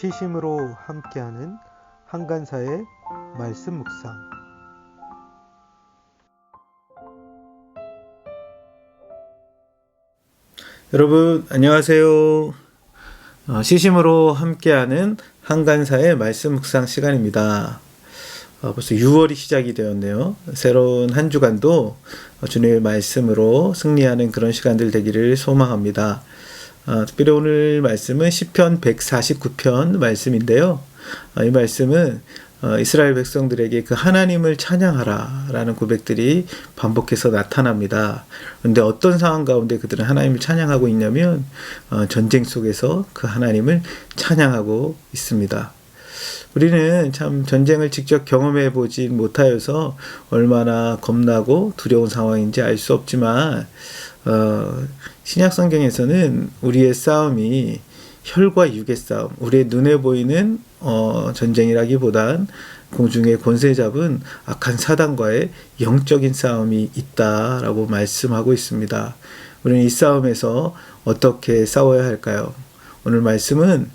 시심으로 함께하는 한간사의 말씀 묵상. 여러분 안녕하세요. 시심으로 함께하는 한간사의 말씀 묵상 시간입니다. 벌써 6월이 시작이 되었네요. 새로운 한 주간도 주님의 말씀으로 승리하는 그런 시간들 되기를 소망합니다. 특별히 오늘 말씀은 시편 149편 말씀인데요. 이 말씀은 이스라엘 백성들에게 그 하나님을 찬양하라 라는 고백들이 반복해서 나타납니다. 그런데 어떤 상황 가운데 그들은 하나님을 찬양하고 있냐면 전쟁 속에서 그 하나님을 찬양하고 있습니다. 우리는 참 전쟁을 직접 경험해 보지 못하여서 얼마나 겁나고 두려운 상황인지 알 수 없지만 신약 성경에서는 우리의 싸움이 혈과 육의 싸움, 우리의 눈에 보이는 전쟁이라기보단 공중의 권세 잡은 악한 사단과의 영적인 싸움이 있다라고 말씀하고 있습니다. 우리는 이 싸움에서 어떻게 싸워야 할까요? 오늘 말씀은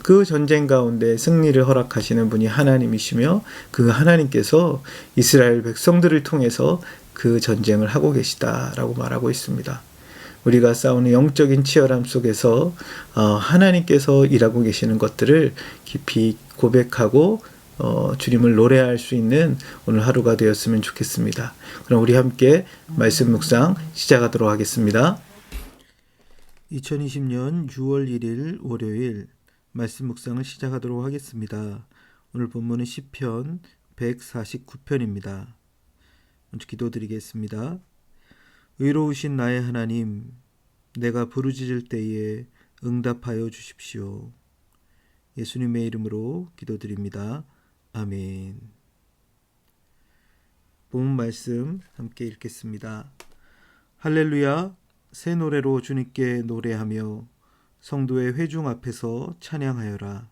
그 전쟁 가운데 승리를 허락하시는 분이 하나님이시며 그 하나님께서 이스라엘 백성들을 통해서 그 전쟁을 하고 계시다라고 말하고 있습니다. 우리가 싸우는 영적인 치열함 속에서 하나님께서 일하고 계시는 것들을 깊이 고백하고 주님을 노래할 수 있는 오늘 하루가 되었으면 좋겠습니다. 그럼 우리 함께 말씀 묵상 시작하도록 하겠습니다. 2020년 6월 1일 월요일 말씀 묵상을 시작하도록 하겠습니다. 오늘 본문은 시편 149편입니다. 먼저 기도드리겠습니다. 의로우신 나의 하나님, 내가 부르짖을 때에 응답하여 주십시오. 예수님의 이름으로 기도드립니다. 아멘. 본문 말씀 함께 읽겠습니다. 할렐루야, 새 노래로 주님께 노래하며 성도의 회중 앞에서 찬양하여라.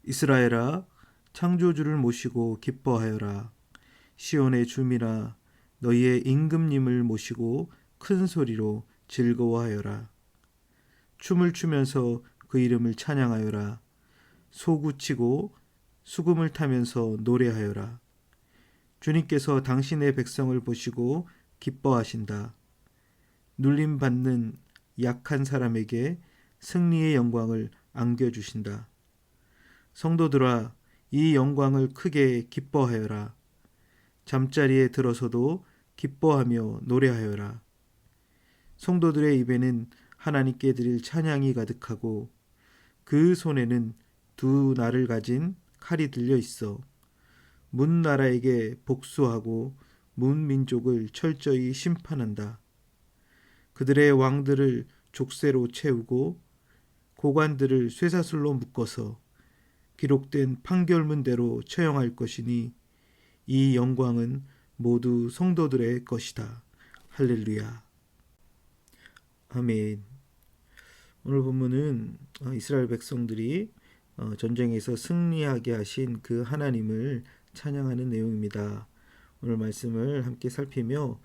이스라엘아, 창조주를 모시고 기뻐하여라. 시온의 주민아, 너희의 임금님을 모시고 큰 소리로 즐거워하여라. 춤을 추면서 그 이름을 찬양하여라. 소구치고 수금을 타면서 노래하여라. 주님께서 당신의 백성을 보시고 기뻐하신다. 눌림받는 약한 사람에게 승리의 영광을 안겨주신다. 성도들아, 이 영광을 크게 기뻐하여라. 잠자리에 들어서도 기뻐하며 노래하여라. 성도들의 입에는 하나님께 드릴 찬양이 가득하고 그 손에는 두 날을 가진 칼이 들려 있어 문 나라에게 복수하고 문 민족을 철저히 심판한다. 그들의 왕들을 족쇄로 채우고 고관들을 쇠사슬로 묶어서 기록된 판결문대로 처형할 것이니 이 영광은 모두 성도들의 것이다. 할렐루야. 아멘. 오늘 본문은 이스라엘 백성들이 전쟁에서 승리하게 하신 그 하나님을 찬양하는 내용입니다. 오늘 말씀을 함께 살피며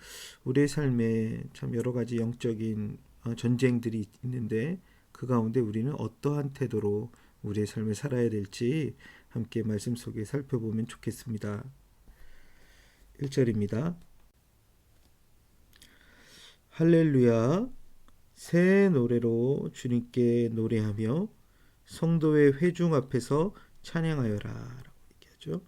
우리의 삶에 참 여러 가지 영적인 전쟁들이 있는데 그 가운데 우리는 어떠한 태도로 우리의 삶을 살아야 될지 함께 말씀 속에 살펴보면 좋겠습니다. 1절입니다. 할렐루야, 새 노래로 주님께 노래하며 성도의 회중 앞에서 찬양하여라 라고 얘기하죠.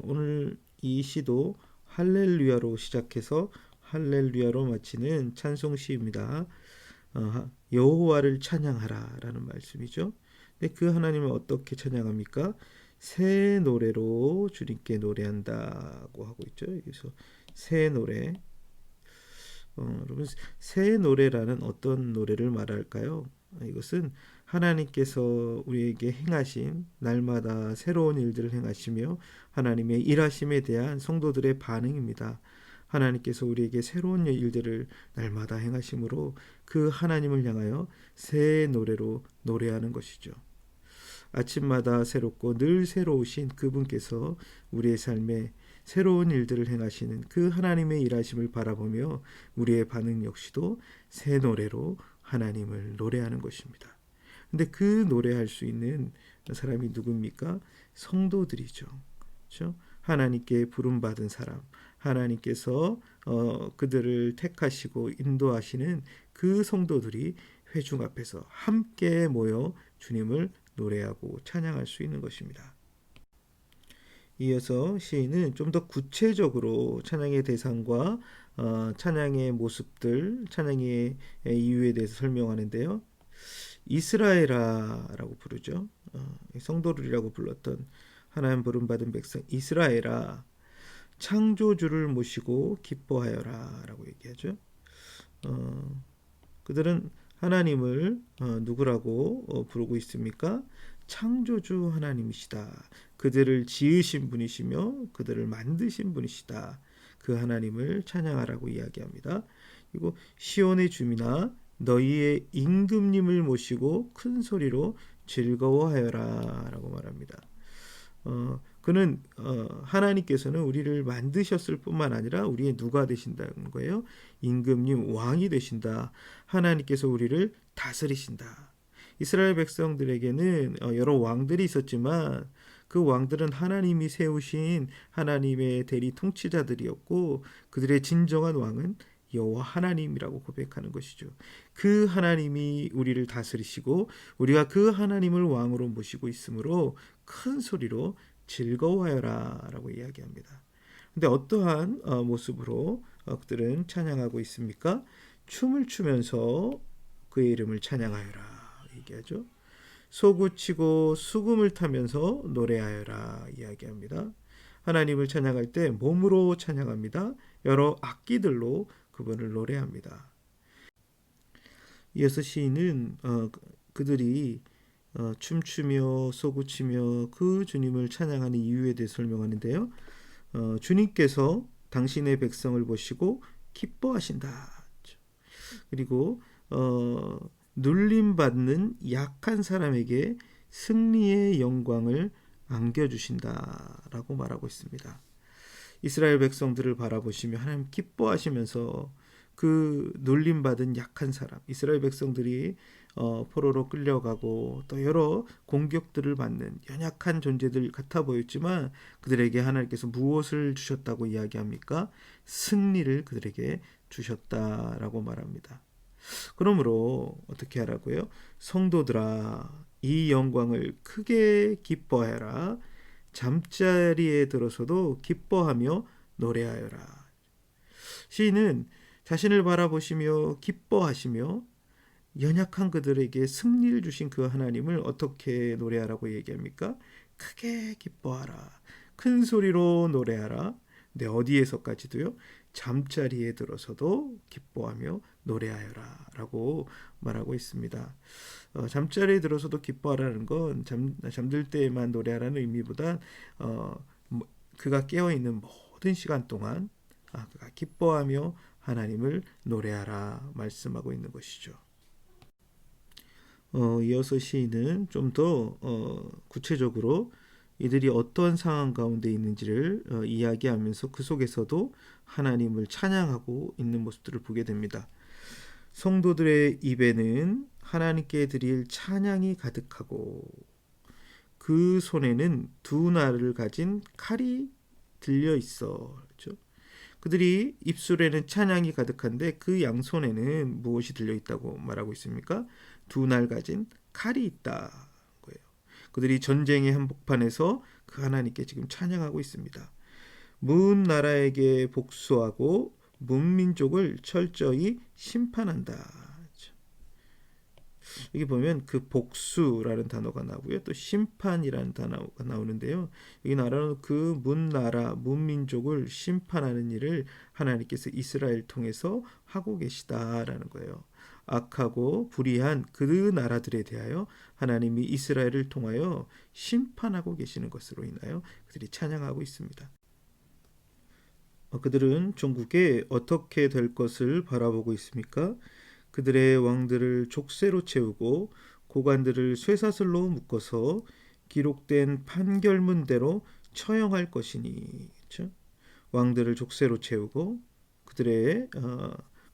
오늘 이 시도 할렐루야로 시작해서 할렐루야로 마치는 찬송시입니다. 여호와를 찬양하라 라는 말씀이죠. 근데 그 하나님을 어떻게 찬양합니까? 새 노래로 주님께 노래한다고 하고 있죠. 여기서 새 노래. 여러분, 새 노래라는 어떤 노래를 말할까요? 이것은 하나님께서 우리에게 행하신 날마다 새로운 일들을 행하시며 하나님의 일하심에 대한 성도들의 반응입니다. 하나님께서 우리에게 새로운 일들을 날마다 행하심으로 그 하나님을 향하여 새 노래로 노래하는 것이죠. 아침마다 새롭고 늘 새로우신 그분께서 우리의 삶에 새로운 일들을 행하시는 그 하나님의 일하심을 바라보며 우리의 반응 역시도 새 노래로 하나님을 노래하는 것입니다. 근데 그 노래할 수 있는 사람이 누굽니까? 성도들이죠. 그렇죠? 하나님께 부름받은 사람, 하나님께서 그들을 택하시고 인도하시는 그 성도들이 회중 앞에서 함께 모여 주님을 노래하고 찬양할 수 있는 것입니다. 이어서 시인은 좀 더 구체적으로 찬양의 대상과 찬양의 모습들, 찬양의 이유에 대해서 설명하는데요. 이스라엘아라고 부르죠. 성도들이라고 불렀던 하나님 부름받은 백성 이스라엘아, 창조주를 모시고 기뻐하여라라고 얘기하죠. 그들은 하나님을 누구라고 부르고 있습니까? 창조주 하나님이시다. 그들을 지으신 분이시며 그들을 만드신 분이시다. 그 하나님을 찬양하라고 이야기합니다. 그리고 시온의 주민아 너희의 임금님을 모시고 큰 소리로 즐거워하여라 라고 말합니다. 그는 하나님께서는 우리를 만드셨을 뿐만 아니라 우리의 누가 되신다는 거예요. 임금님 왕이 되신다. 하나님께서 우리를 다스리신다. 이스라엘 백성들에게는 여러 왕들이 있었지만 그 왕들은 하나님이 세우신 하나님의 대리 통치자들이었고 그들의 진정한 왕은 여호와 하나님이라고 고백하는 것이죠. 그 하나님이 우리를 다스리시고 우리가 그 하나님을 왕으로 모시고 있으므로 큰 소리로 즐거워하여라 라고 이야기합니다. 근데 어떠한 모습으로 그들은 찬양하고 있습니까? 춤을 추면서 그의 이름을 찬양하여라 얘기하죠. 소구치고 수금을 타면서 노래하여라 이야기합니다. 하나님을 찬양할 때 몸으로 찬양합니다. 여러 악기들로 그분을 노래합니다. 이어서 시인은 그들이 춤추며 소구치며 그 주님을 찬양하는 이유에 대해 설명하는데요. 주님께서 당신의 백성을 보시고 기뻐하신다. 그리고 눌림받는 약한 사람에게 승리의 영광을 안겨주신다라고 말하고 있습니다. 이스라엘 백성들을 바라보시며 하나님 기뻐하시면서 그 눌림받은 약한 사람, 이스라엘 백성들이 포로로 끌려가고 또 여러 공격들을 받는 연약한 존재들 같아 보였지만 그들에게 하나님께서 무엇을 주셨다고 이야기합니까? 승리를 그들에게 주셨다라고 말합니다. 그러므로 어떻게 하라고요? 성도들아 이 영광을 크게 기뻐하여라. 잠자리에 들어서도 기뻐하며 노래하여라. 시인은 자신을 바라보시며 기뻐하시며 연약한 그들에게 승리를 주신 그 하나님을 어떻게 노래하라고 얘기합니까? 크게 기뻐하라. 큰 소리로 노래하라. 근데 어디에서까지도요? 잠자리에 들어서도 기뻐하며 노래하여라 라고 말하고 있습니다. 잠자리에 들어서도 기뻐하라는 건 잠들 때만 노래하라는 의미보다 그가 깨어있는 모든 시간 동안 그가 기뻐하며 하나님을 노래하라 말씀하고 있는 것이죠. 이어서 시인은 좀 더 구체적으로 이들이 어떤 상황 가운데 있는지를 이야기하면서 그 속에서도 하나님을 찬양하고 있는 모습들을 보게 됩니다. 성도들의 입에는 하나님께 드릴 찬양이 가득하고 그 손에는 두 날을 가진 칼이 들려 있어. 그렇죠? 그들이 입술에는 찬양이 가득한데 그 양손에는 무엇이 들려 있다고 말하고 있습니까? 두 날 가진 칼이 있다. 그들이 전쟁의 한복판에서 그 하나님께 지금 찬양하고 있습니다. 문 나라에게 복수하고 문민족을 철저히 심판한다. 여기 보면 그 복수라는 단어가 나오고요. 또 심판이라는 단어가 나오는데요. 여기 나라는 그 문나라, 문민족을 심판하는 일을 하나님께서 이스라엘 통해서 하고 계시다라는 거예요. 악하고 불의한 그 나라들에 대하여 하나님이 이스라엘을 통하여 심판하고 계시는 것으로 인하여 그들이 찬양하고 있습니다. 그들은 종국에 어떻게 될 것을 바라보고 있습니까? 그들의 왕들을 족쇄로 채우고 고관들을 쇠사슬로 묶어서 기록된 판결문대로 처형할 것이니. 그렇죠? 왕들을 족쇄로 채우고 그들의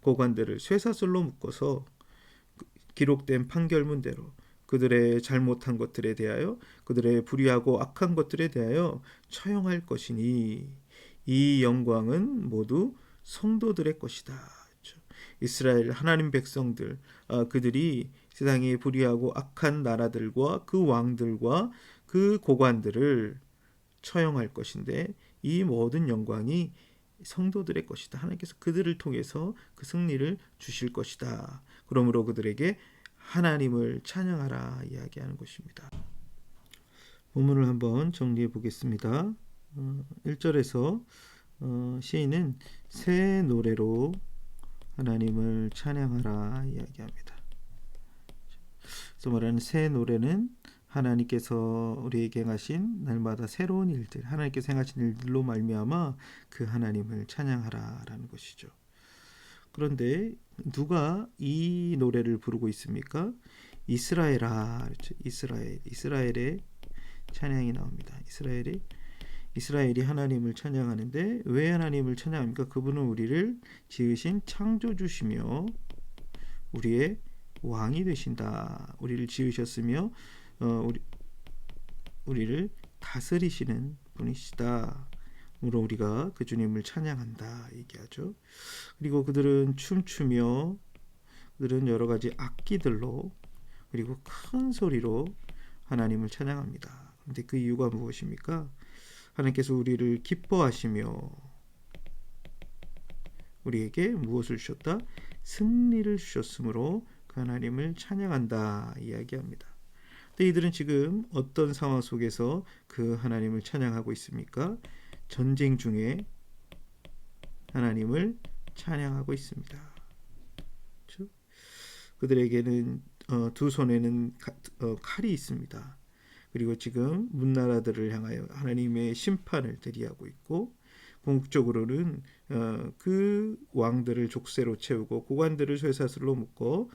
고관들을 쇠사슬로 묶어서 기록된 판결문대로 그들의 잘못한 것들에 대하여, 그들의 불의하고 악한 것들에 대하여 처형할 것이니 이 영광은 모두 성도들의 것이다. 그렇죠? 이스라엘 하나님 백성들, 그들이 세상에 불의하고 악한 나라들과 그 왕들과 그 고관들을 처형할 것인데 이 모든 영광이 성도들의 것이다. 하나님께서 그들을 통해서 그 승리를 주실 것이다. 그러므로 그들에게 하나님을 찬양하라 이야기하는 것입니다. 본문을 한번 정리해 보겠습니다. 1절에서 시인은 새 노래로 하나님을 찬양하라 이야기합니다. 그래서 말하는 새 노래는 하나님께서 우리에게 행하신 날마다 새로운 일들, 하나님께서 행하신 일들로 말미암아 그 하나님을 찬양하라라는 것이죠. 그런데 누가 이 노래를 부르고 있습니까? 이스라엘아, 그렇죠? 이스라엘의 찬양이 나옵니다. 이스라엘이 하나님을 찬양하는데 왜 하나님을 찬양합니까? 그분은 우리를 지으신 창조주시며 우리의 왕이 되신다. 우리를 지으셨으며 우리를 다스리시는 분이시다. 그러므로 우리가 그 주님을 찬양한다 얘기하죠. 그리고 그들은 춤추며 그들은 여러 가지 악기들로 그리고 큰 소리로 하나님을 찬양합니다. 그런데 그 이유가 무엇입니까? 하나님께서 우리를 기뻐하시며 우리에게 무엇을 주셨다? 승리를 주셨으므로 그 하나님을 찬양한다 이야기합니다. 근데 이들은 지금 어떤 상황 속에서 그 하나님을 찬양하고 있습니까? 전쟁 중에 하나님을 찬양하고 있습니다. 그렇죠? 그들에게는 두 손에는 칼이 있습니다. 그리고 지금 문나라들을 향하여 하나님의 심판을 대리하고 있고 궁극적으로는 그 왕들을 족쇄로 채우고 고관들을 쇠사슬로 묶고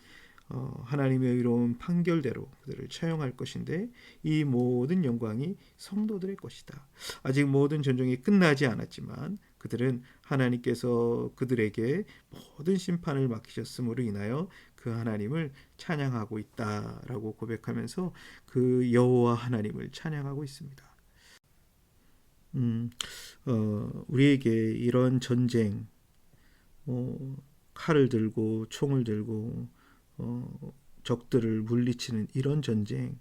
하나님의 의로운 판결대로 그들을 처형할 것인데 이 모든 영광이 성도들의 것이다. 아직 모든 전쟁이 끝나지 않았지만 그들은 하나님께서 그들에게 모든 심판을 맡기셨음으로 인하여 그 하나님을 찬양하고 있다라고 고백하면서 그 여호와 하나님을 찬양하고 있습니다. 우리에게 이런 전쟁, 칼을 들고 총을 들고 적들을 물리치는 이런 전쟁을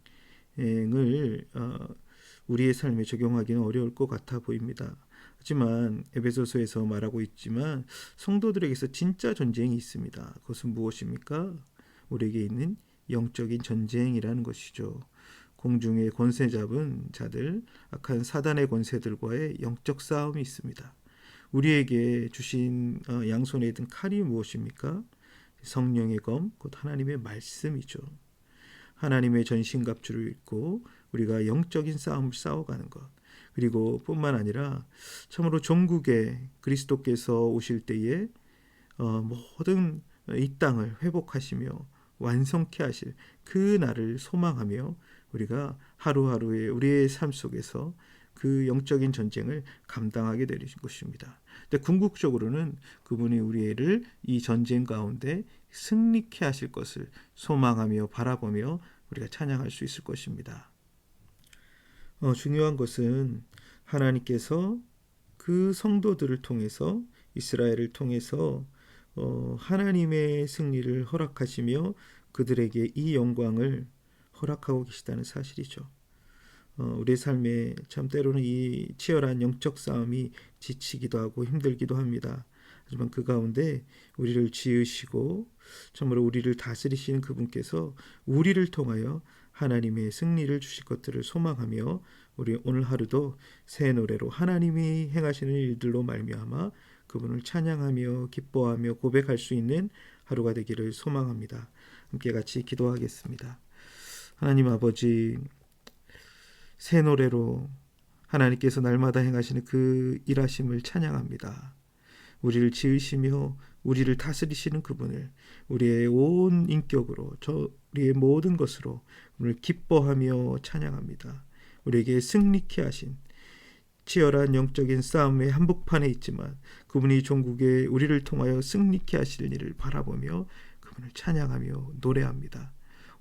우리의 삶에 적용하기는 어려울 것 같아 보입니다. 하지만 에베소서에서 말하고 있지만 성도들에게서 진짜 전쟁이 있습니다. 그것은 무엇입니까? 우리에게 있는 영적인 전쟁이라는 것이죠. 공중의 권세 잡은 자들, 악한 사단의 권세들과의 영적 싸움이 있습니다. 우리에게 주신 양손에 든 칼이 무엇입니까? 성령의 검, 곧 하나님의 말씀이죠. 하나님의 전신갑주를 입고 우리가 영적인 싸움을 싸워가는 것. 그리고 뿐만 아니라 참으로 종국에 그리스도께서 오실 때에 모든 이 땅을 회복하시며 완성케 하실 그 날을 소망하며 우리가 하루하루의 우리의 삶 속에서 그 영적인 전쟁을 감당하게 되는 것입니다. 근데 궁극적으로는 그분이 우리를 이 전쟁 가운데 승리케 하실 것을 소망하며 바라보며 우리가 찬양할 수 있을 것입니다. 중요한 것은 하나님께서 그 성도들을 통해서 이스라엘을 통해서 하나님의 승리를 허락하시며 그들에게 이 영광을 허락하고 계시다는 사실이죠. 우리의 삶에 참 때로는 이 치열한 영적 싸움이 지치기도 하고 힘들기도 합니다. 하지만 그 가운데 우리를 지으시고 참으로 우리를 다스리시는 그분께서 우리를 통하여 하나님의 승리를 주실 것들을 소망하며 우리 오늘 하루도 새 노래로 하나님이 행하시는 일들로 말미암아 그분을 찬양하며 기뻐하며 고백할 수 있는 하루가 되기를 소망합니다. 함께 같이 기도하겠습니다. 하나님 아버지, 새 노래로 하나님께서 날마다 행하시는 그 일하심을 찬양합니다. 우리를 지으시며 우리를 다스리시는 그분을 우리의 온 인격으로 우리의 모든 것으로 오늘 기뻐하며 찬양합니다. 우리에게 승리케 하신 치열한 영적인 싸움의 한복판에 있지만 그분이 종국에 우리를 통하여 승리케 하실 일을 바라보며 그분을 찬양하며 노래합니다.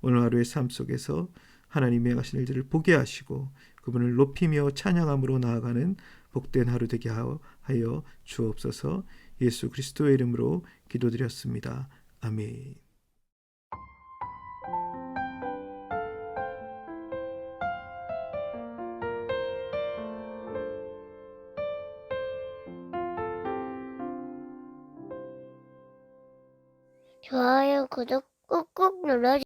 오늘 하루의 삶 속에서 하나님의 행하신 일들을 보게 하시고 그분을 높이며 찬양함으로 나아가는 복된 하루 되게 하여 주옵소서. 예수 그리스도의 이름으로 기도드렸습니다. 아멘. 좋아요, 구독 꾹꾹 눌러주세요.